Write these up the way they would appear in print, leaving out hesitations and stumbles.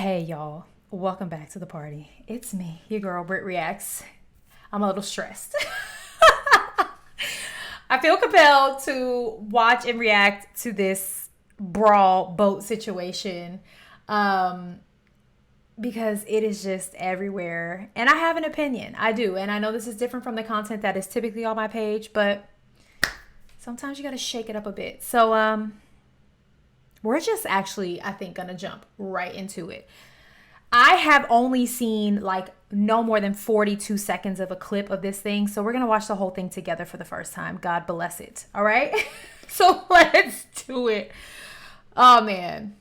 Hey y'all, welcome back to the party. It's me, your girl BrittReacts. I'm a little stressed. I feel compelled to watch and react to this brawl boat situation because it is just everywhere. And I have an opinion. I do. And I know this is different from the content that is typically on my page, but sometimes you got to shake it up a bit. So we're just actually, I think, going to jump right into it. I have only seen like no more than 42 seconds of a clip of this thing. So we're going to watch the whole thing together for the first time. God bless it. All right. So let's do it. Oh, man.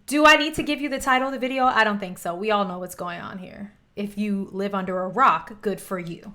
Do I need to give you the title of the video? I don't think so. We all know what's going on here. If you live under a rock, good for you.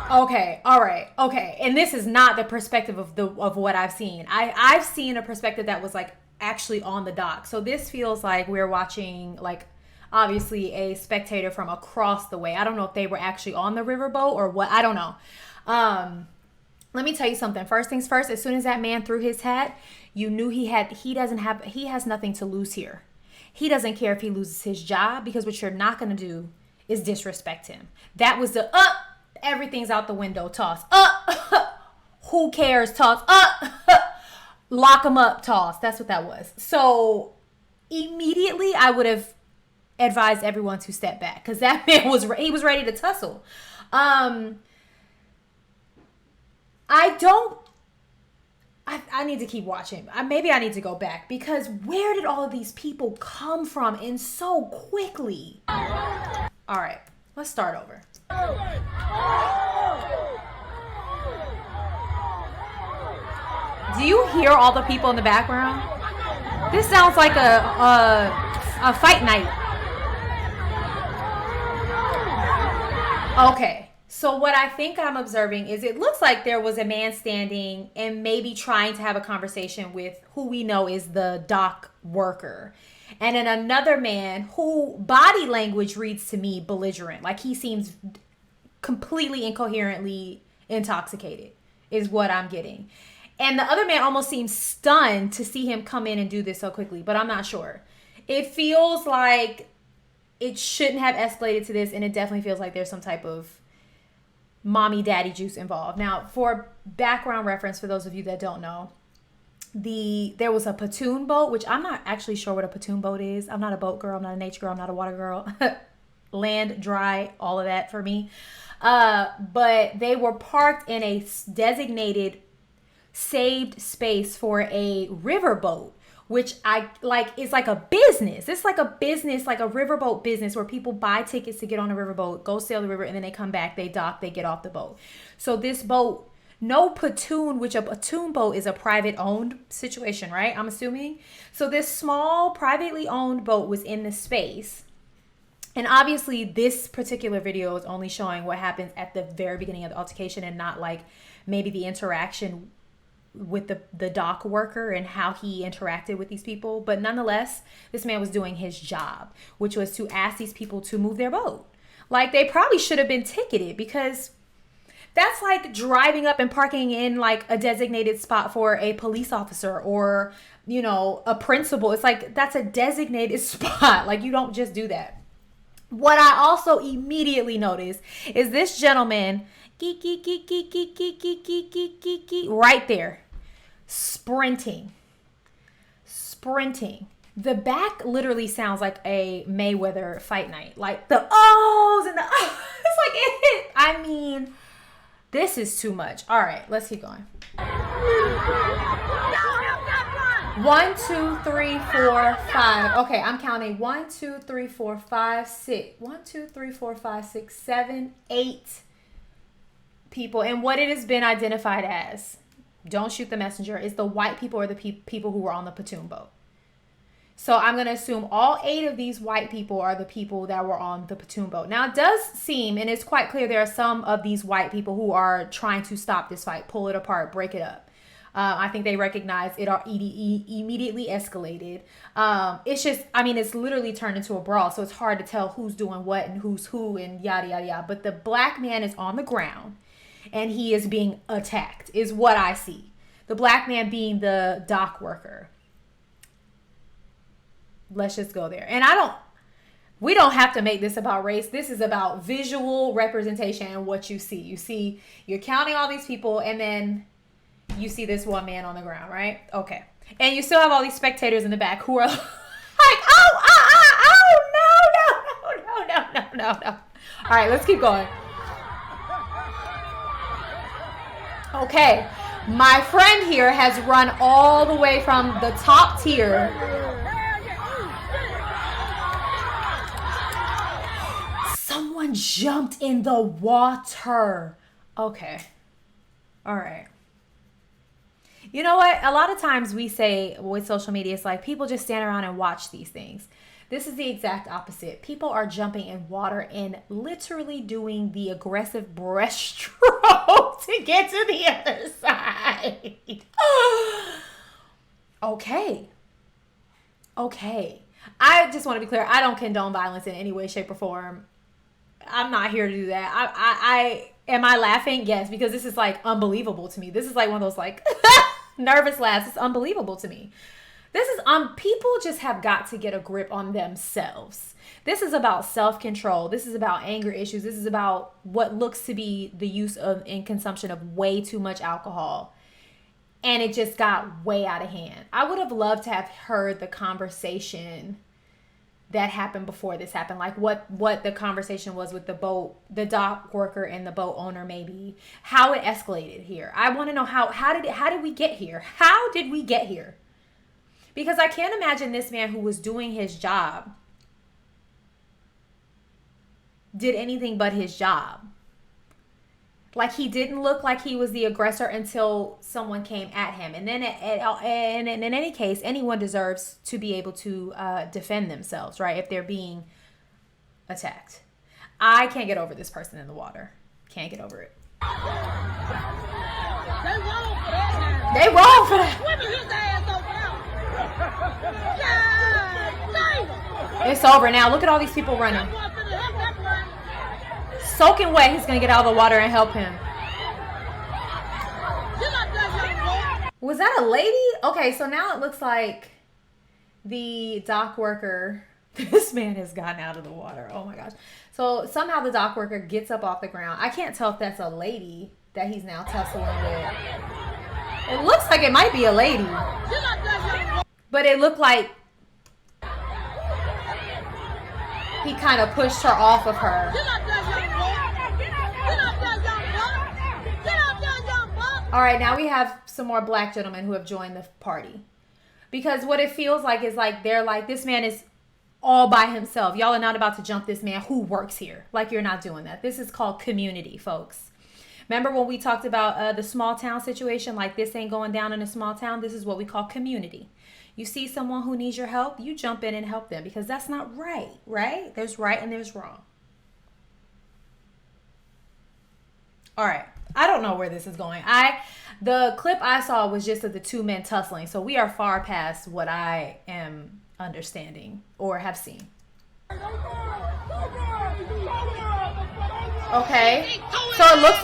Okay, all right, okay. And this is not the perspective of what I've seen. I've seen a perspective that was like actually on the dock. So this feels like we're watching like obviously a spectator from across the way. I don't know if they were actually on the riverboat or what. I don't know. Let me tell you something. First things first, as soon as that man threw his hat, you knew he has nothing to lose here. He doesn't care if he loses his job, because what you're not going to do is disrespect him. That was the everything's out the window toss. Who cares toss. Lock him up toss. That's what that was. So immediately I would have advised everyone to step back, because that man was ready to tussle. I need to keep watching. Maybe I need to go back, because where did all of these people come from and so quickly? All right, let's start over. Do you hear all the people in the background? This sounds like a fight night. Okay, so what I think I'm observing is it looks like there was a man standing and maybe trying to have a conversation with who we know is the dock worker. And then another man who body language reads to me belligerent. Like he seems completely incoherently intoxicated is what I'm getting. And the other man almost seems stunned to see him come in and do this so quickly, but I'm not sure. It feels like it shouldn't have escalated to this, and it definitely feels like there's some type of mommy daddy juice involved. Now, for background reference, for those of you that don't know, there was a pontoon boat, which I'm not actually sure what a pontoon boat is. I'm not a boat girl. I'm not a nature girl. I'm not a water girl. Land, dry, all of that for me. But they were parked in a designated saved space for a riverboat, which I like is like a business. It's like a business, like a riverboat business, where people buy tickets to get on a riverboat, go sail the river, and then they come back, they dock, they get off the boat. So this boat, no pontoon, which a pontoon boat is a private owned situation, right? I'm assuming. So this small privately owned boat was in the space. And obviously this particular video is only showing what happens at the very beginning of the altercation, and not like maybe the interaction with the dock worker and how he interacted with these people. But nonetheless, this man was doing his job, which was to ask these people to move their boat. Like, they probably should have been ticketed, because that's like driving up and parking in like a designated spot for a police officer or, you know, a principal. It's like, that's a designated spot. Like, you don't just do that. What I also immediately noticed is this gentleman, right there, sprinting. The back literally sounds like a Mayweather fight night. Like the ohs and the oh, it's like it. I mean, this is too much. All right, let's keep going. 1, 2, 3, 4, 5. Okay, I'm counting 1, 2, 3, 4, 5, 6. 1, 2, 3, 4, 5, 6, 7, 8 people. And what it has been identified as, don't shoot the messenger, is the white people or the people who were on the pontoon boat. So I'm going to assume all 8 of these white people are the people that were on the pontoon boat. Now, it does seem, and it's quite clear, there are some of these white people who are trying to stop this fight, pull it apart, break it up. I think they recognize it immediately escalated. It's just, I mean, it's literally turned into a brawl. So it's hard to tell who's doing what and who's who and yada, yada, yada. But the black man is on the ground and he is being attacked is what I see. The black man being the dock worker. Let's just go there. And we don't have to make this about race. This is about visual representation and what you see. You're counting all these people and then you see this one man on the ground, right? Okay. And you still have all these spectators in the back who are like, no. All right, let's keep going. Okay. My friend here has run all the way from the top tier. Someone jumped in the water. Okay. All right. You know what? A lot of times we say with social media, it's like people just stand around and watch these things. This is the exact opposite. People are jumping in water and literally doing the aggressive breaststroke to get to the other side. Okay. I just want to be clear. I don't condone violence in any way, shape, or form. I'm not here to do that. Am I laughing? Yes, because this is like unbelievable to me. This is like one of those like nervous laughs. It's unbelievable to me. This is people just have got to get a grip on themselves. This is about self-control. This is about anger issues. This is about what looks to be the use of and consumption of way too much alcohol. And it just got way out of hand. I would have loved to have heard the conversation that happened before this happened, like what the conversation was with the dock worker and the boat owner, maybe how it escalated here. I want to know how did we get here? How did we get here? Because I can't imagine this man who was doing his job did anything but his job. Like, he didn't look like he was the aggressor until someone came at him. And then and in any case, anyone deserves to be able to defend themselves, right? If they're being attacked. I can't get over this person in the water. Can't get over it. They wrong for that. It's over now. Look at all these people running. Soaking wet, he's gonna get out of the water and help him. Was that a lady? Okay, so now it looks like the dock worker, this man has gotten out of the water. Oh my gosh. So somehow the dock worker gets up off the ground. I can't tell if that's a lady that he's now tussling with. It looks like it might be a lady. But it looked like he kind of pushed her off of her. All right, now we have some more black gentlemen who have joined the party. Because what it feels like is like they're like, this man is all by himself. Y'all are not about to jump this man who works here. Like, you're not doing that. This is called community, folks. Remember when we talked about the small town situation? Like, this ain't going down in a small town. This is what we call community. You see someone who needs your help, you jump in and help them, because that's not right, right? There's right and there's wrong. All right. I don't know where this is going. The clip I saw was just of the two men tussling. So we are far past what I am understanding or have seen. Okay. So it looks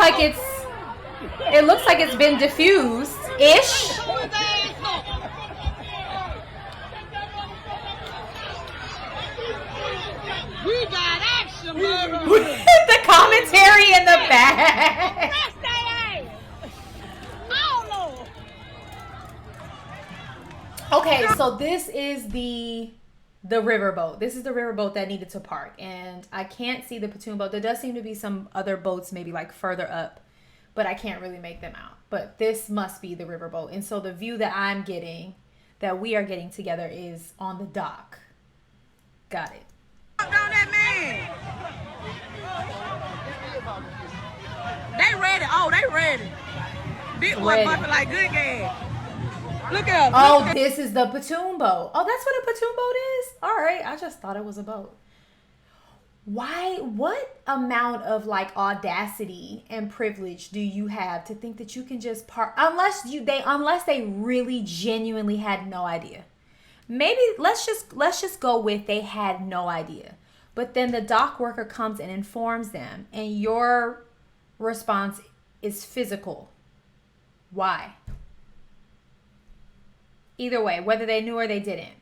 like it's been diffused-ish. We got action, The commentary in the back. Okay, so this is the riverboat. This is the riverboat that needed to park, and I can't see the pontoon boat. There does seem to be some other boats maybe like further up, but I can't really make them out. But this must be the riverboat, and so the view that I'm getting, that we are getting together, is on the dock. Got it. Down that man. They ready. Oh, they ready. Big one bumping like good gas. Look at him. Oh, this is the pontoon boat. Oh, that's what a pontoon boat is? All right. I just thought it was a boat. what amount of like audacity and privilege do you have to think that you can just park unless they really genuinely had no idea? Maybe let's just go with they had no idea. But then the dock worker comes and informs them, and your response is physical. Why? Either way, whether they knew or they didn't.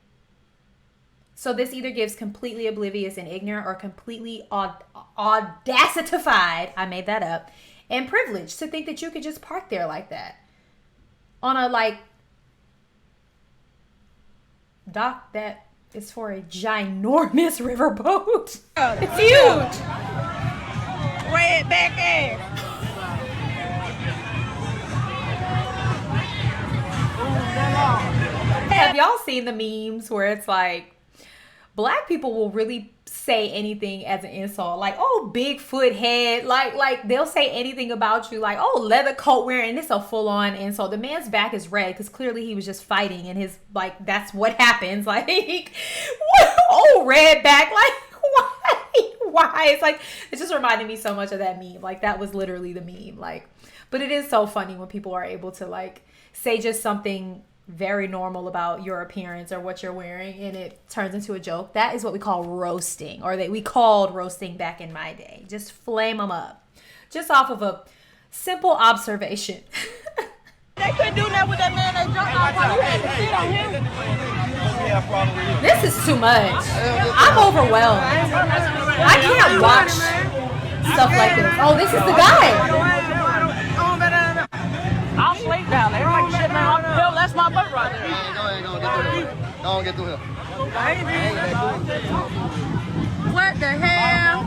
So this either gives completely oblivious and ignorant or completely audacitified, I made that up, and privileged to think that you could just park there like that. On a like dock that is for a ginormous riverboat. It's huge. Red back ass. Have y'all seen the memes where it's like black people will really say anything as an insult, like, oh, Bigfoot head, like they'll say anything about you, like, oh, leather coat wearing, and it's a full-on insult. The man's back is red because clearly he was just fighting, and his, like, that's what happens, like, oh, red back, like, why? It's like, it just reminded me so much of that meme. Like, that was literally the meme. Like, but it is so funny when people are able to like say just something very normal about your appearance or what you're wearing, and it turns into a joke. That is what we call roasting, or that we called roasting back in my day. Just flame them up, just off of a simple observation. They couldn't do that with that man that jumped off on you. Had to sit on him. This is too much. I'm overwhelmed. I can't watch stuff like this. Oh, this is the guy. I'll sleep down there. Like shit, man. That's my boat right there. Don't get through here. What the hell?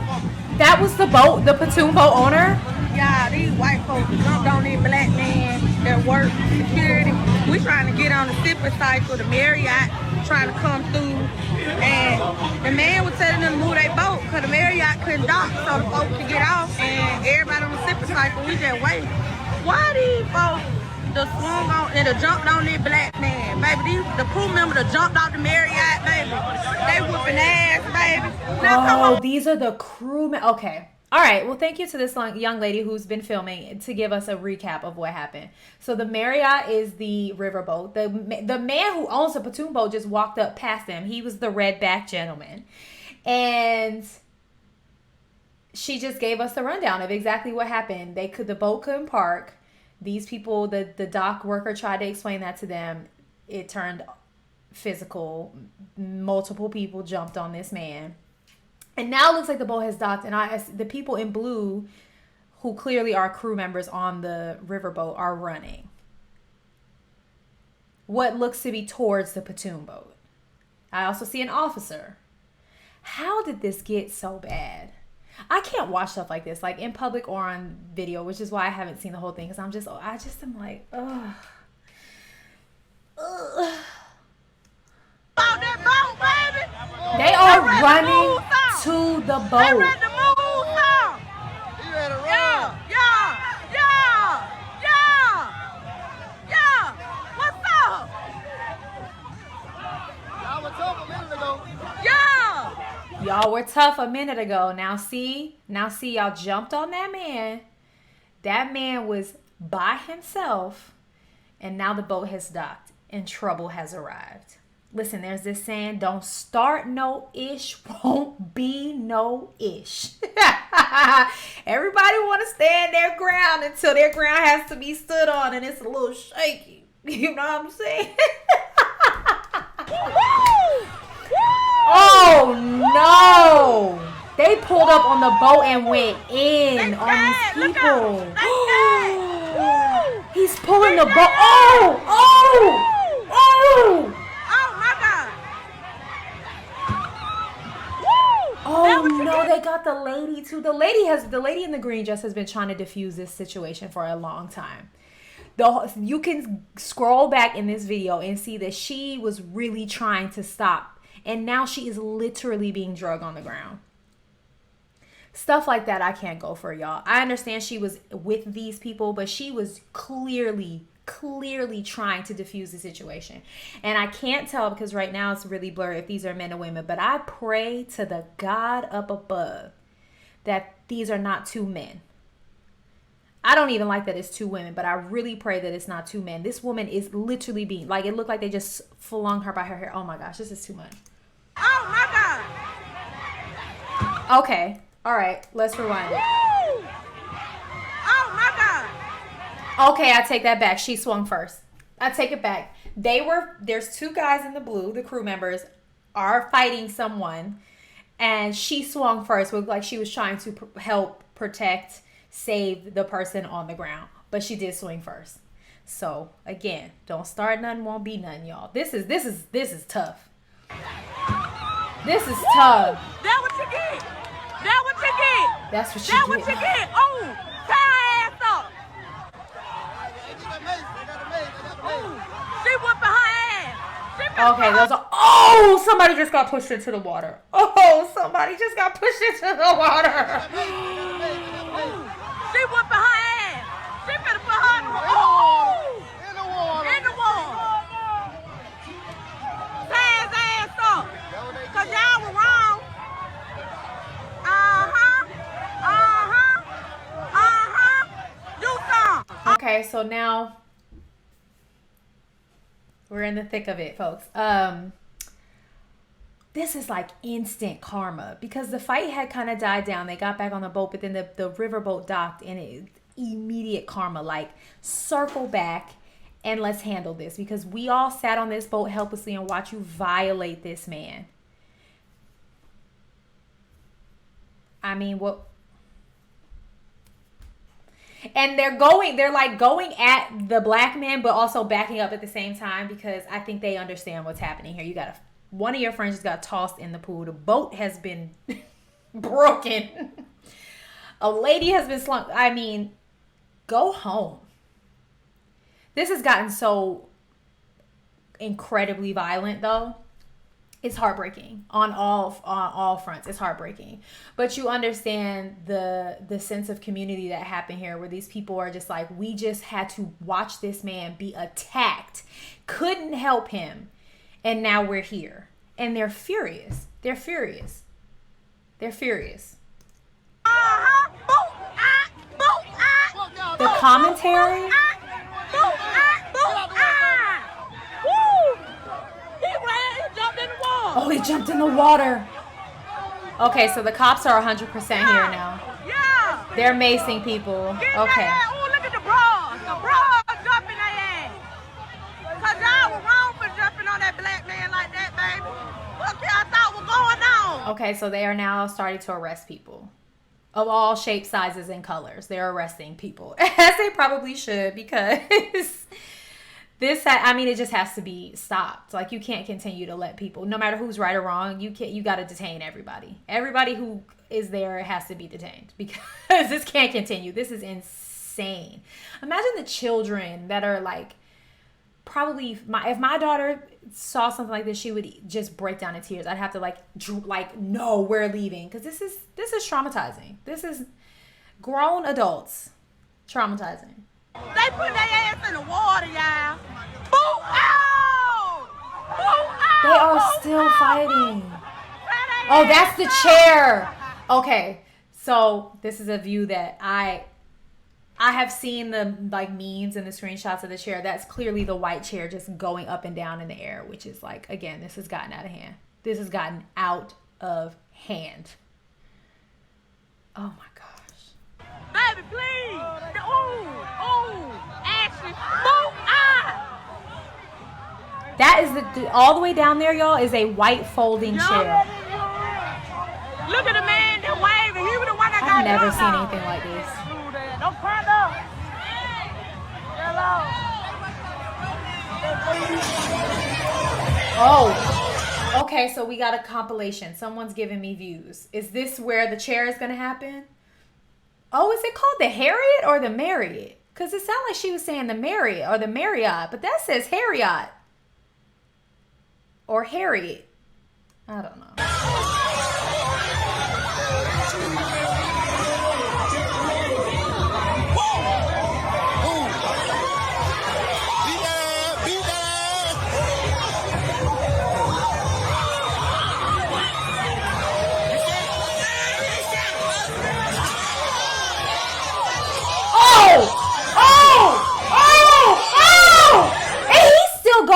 That was the boat, the pontoon boat owner. Yeah, these white folks jumped on these black men that work security. We trying to get on the zipper cycle, the Marriott trying to come through. And the man was telling them to move their boat because the Marriott couldn't dock so the boat could get off. And everybody on the zipper cycle, we just waiting. Why these folks that swung on and jumped on this black man, baby? The crew member that jumped off the Marriott, baby. They whooping ass, baby. Now, these are the crewmen. Okay. All right. Well, thank you to this young lady who's been filming to give us a recap of what happened. So the Marriott is the riverboat. The man who owns the pontoon boat just walked up past them. He was the redback gentleman. And she just gave us the rundown of exactly what happened. The boat couldn't park. These people, the dock worker tried to explain that to them. It turned physical. Multiple people jumped on this man. And now it looks like the boat has docked, and the people in blue, who clearly are crew members on the riverboat, are running. What looks to be towards the pontoon boat. I also see an officer. How did this get so bad? I can't watch stuff like this, like in public or on video, which is why I haven't seen the whole thing, because I just am like, ugh. Out that boat, baby. They are running to the boat. They ready to move now. You ready to run? Yeah. What's up? Y'all were tough a minute ago. Yeah. Y'all were tough a minute ago. Now see, y'all jumped on that man. That man was by himself, and now the boat has docked and trouble has arrived. Listen, there's this saying, don't start no ish, won't be no ish. Everybody want to stand their ground until their ground has to be stood on, and it's a little shaky. You know what I'm saying? Oh, no. They pulled up on the boat and went in on these people. He's pulling the boat. Oh, my God. Oh no, they got the lady too. The lady in the green dress has been trying to defuse this situation for a long time. You can scroll back in this video and see that she was really trying to stop, and now she is literally being drugged on the ground. Stuff like that I can't go for, y'all. I understand she was with these people, but she was clearly clearly trying to diffuse the situation. And I can't tell because right now it's really blurry if these are men or women, but I pray to the God up above that these are not two men. I don't even like that it's two women, but I really pray that it's not two men. This woman is literally being, like, it looked like they just flung her by her hair. Oh my gosh, this is too much. Oh my God. Okay, all right, let's rewind it. Woo! Oh my God. Okay, I take that back. She swung first. I take it back. There's two guys in the blue, the crew members are fighting someone, and she swung first. Looked like she was trying to help protect, save the person on the ground, but she did swing first. So again, don't start nothing, won't be nothing, y'all. This is tough. This is tough. That what you get. That what you get. That's what she That did. what you get. Oh, tie her ass up. She whooping her ass. Okay, those are. Oh, somebody just got pushed into the water. Oh, somebody just got pushed into the water. She whooping her ass. She finna put her in the water. Oh! In the water. In the water. Tie his ass up. Cause y'all were wrong. Do some. Okay, so now we're in the thick of it, folks. This is like instant karma because the fight had kind of died down. They got back on the boat, but then the riverboat docked, and it immediate karma, like circle back and let's handle this, because we all sat on this boat helplessly and watched you violate this man. I mean, what? And they're like going at the black man, but also backing up at the same time, because I think they understand what's happening here. One of your friends just got tossed in the pool. The boat has been broken. A lady has been slumped. I mean, go home. This has gotten so incredibly violent, though. It's heartbreaking on all fronts. It's heartbreaking, but you understand the sense of community that happened here, where these people are just like, we just had to watch this man be attacked, couldn't help him, and now we're here, and they're furious. They're furious. They're furious. The commentary. Oh, he jumped in the water. Okay, so the cops are 100% here now. Yeah. They're macing people. Okay. Oh, look at the Brawls. The Brawls jumping their ass. Because y'all were wrong for jumping on that black man like that, baby. What y'all thought was going on? Okay, so they are now starting to arrest people of all shapes, sizes, and colors. They're arresting people, as they probably should, because it just has to be stopped. Like, you can't continue to let people, no matter who's right or wrong, you got to detain everybody. Everybody who is there has to be detained, because this can't continue. This is insane. Imagine the children that are like, probably if my daughter saw something like this, she would just break down in tears. I'd have to like, no, we're leaving, because this is traumatizing. This is grown adults traumatizing. They put their ass in the water, y'all. Boo out! Boo out! They are still fighting. Oh, that's the chair. Okay, so this is a view that I have seen the like memes and the screenshots of the chair. That's clearly the white chair just going up and down in the air, which is like, again, this has gotten out of hand. This has gotten out of hand. Oh my gosh. Baby, please. Ashley, move out. That is all the way down there, y'all, is a white folding chair. Look at the man that waving. He was the one that got I've never seen anything like this. Don't cry though. Hello. Oh, okay, so we got a compilation. Someone's giving me views. Is this where the chair is going to happen? Oh, is it called the Harriet or the Marriott? Because it sounded like she was saying the Marriott or the Marriott, but that says Harriet. Or Harriet. I don't know.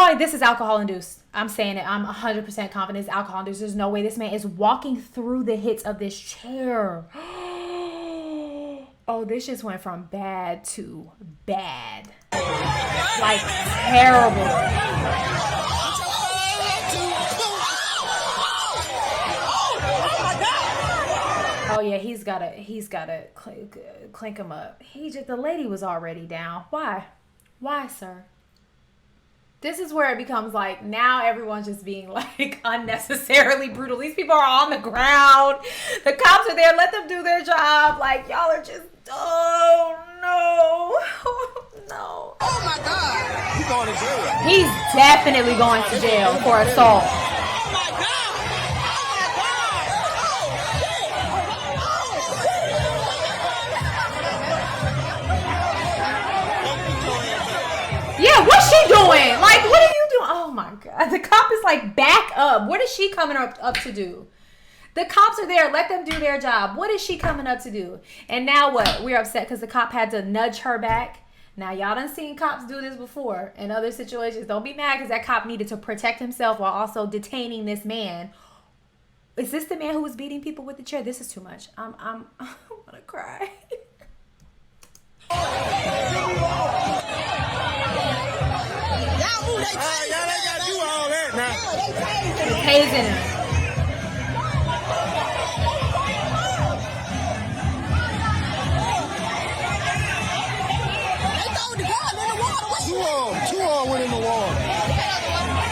telling you, this is alcohol induced. I'm saying it. I'm 100% confident it's alcohol induced. There's no way this man is walking through the hits of this chair. Oh, this just went from bad to bad. Like terrible. Oh yeah, he's gotta clink him up. The lady was already down. Why, sir? This is where it becomes like, now everyone's just being like unnecessarily brutal. These people are on the ground. The cops are there. Let them do their job. Like, y'all are just, oh no. No. Oh my God. He's going to jail. He's definitely going to jail for assault. Oh my God. Yeah, what's she doing? Like, what are you doing? Oh my God. The cop is like, back up. What is she coming up to do? The cops are there. Let them do their job. What is she coming up to do? And now what? We're upset because the cop had to nudge her back. Now, y'all done seen cops do this before in other situations. Don't be mad because that cop needed to protect himself while also detaining this man. Is this the man who was beating people with the chair? This is too much. I'm gonna cry. Y'all ain't got to do all that now. He's hazing him. They throw the gun in the water. Two on went in the water.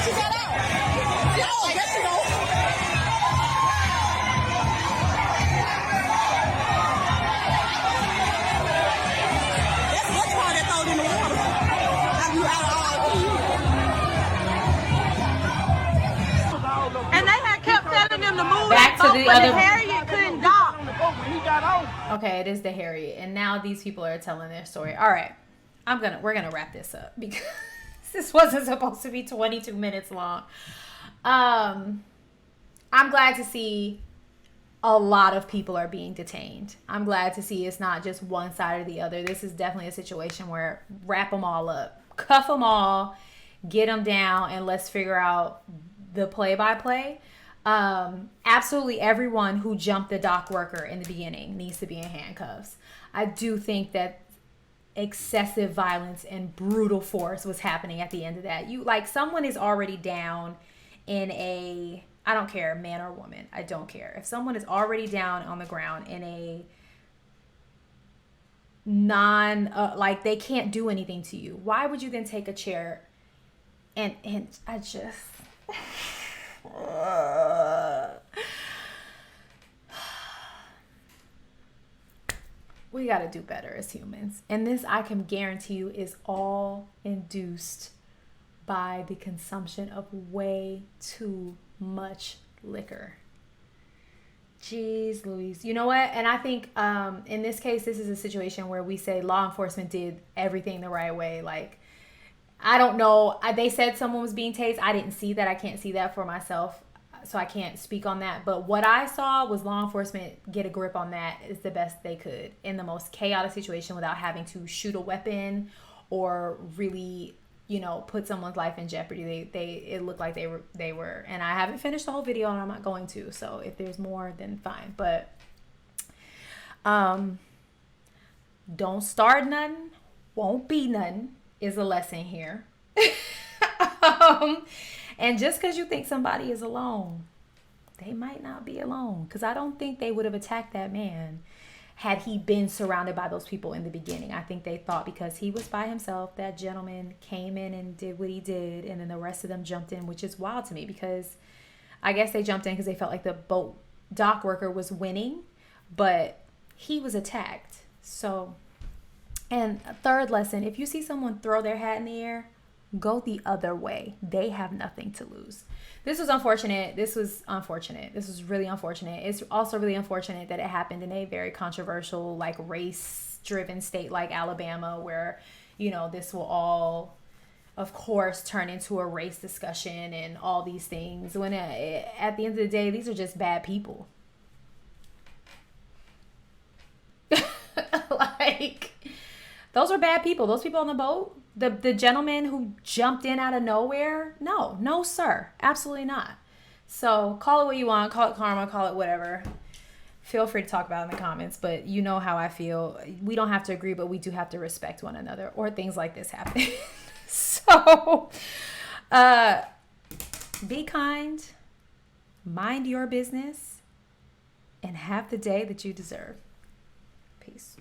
She got out. Yo, get you know. That's what's why they throw it in the water. Have you out of And they had kept telling them to move Back that to the boat, but other- the Harriet couldn't dock. Okay, it is the Harriet, and now these people are telling their story. All right, we're gonna wrap this up because this wasn't supposed to be 22 minutes long. I'm glad to see a lot of people are being detained. I'm glad to see it's not just one side or the other. This is definitely a situation where wrap them all up, cuff them all, get them down, and let's figure out the play-by-play. Absolutely everyone who jumped the dock worker in the beginning needs to be in handcuffs. I do think that excessive violence and brutal force was happening at the end of that. Someone is already down in a, I don't care, man or woman, I don't care. If someone is already down on the ground in a like they can't do anything to you, why would you then take a chair and I just we got to do better as humans. And this, I can guarantee you, is all induced by the consumption of way too much liquor. Jeez Louise. You know what? And I think in this case, this is a situation where we say law enforcement did everything the right way. Like, I don't know. They said someone was being tased. I didn't see that. I can't see that for myself, so I can't speak on that. But what I saw was law enforcement get a grip on that is the best they could in the most chaotic situation without having to shoot a weapon or really, put someone's life in jeopardy. It looked like they were. And I haven't finished the whole video, and I'm not going to. So if there's more, then fine. But don't start nothing, won't be nothing is a lesson here. And just because you think somebody is alone, they might not be alone. Because I don't think they would have attacked that man had he been surrounded by those people in the beginning. I think they thought because he was by himself, that gentleman came in and did what he did, and then the rest of them jumped in, which is wild to me because I guess they jumped in because they felt like the boat dock worker was winning, but he was attacked. So, and a third lesson, if you see someone throw their hat in the air, go the other way. They have nothing to lose. This was unfortunate. This was really unfortunate. It's also really unfortunate that it happened in a very controversial, like race-driven state like Alabama, where, this will all, of course, turn into a race discussion and all these things. When at the end of the day, these are just bad people. Like, those are bad people. Those people on the boat, The gentleman who jumped in out of nowhere, no, sir. Absolutely not. So call it what you want. Call it karma. Call it whatever. Feel free to talk about it in the comments. But you know how I feel. We don't have to agree, but we do have to respect one another, or things like this happen. So be kind. Mind your business. And have the day that you deserve. Peace.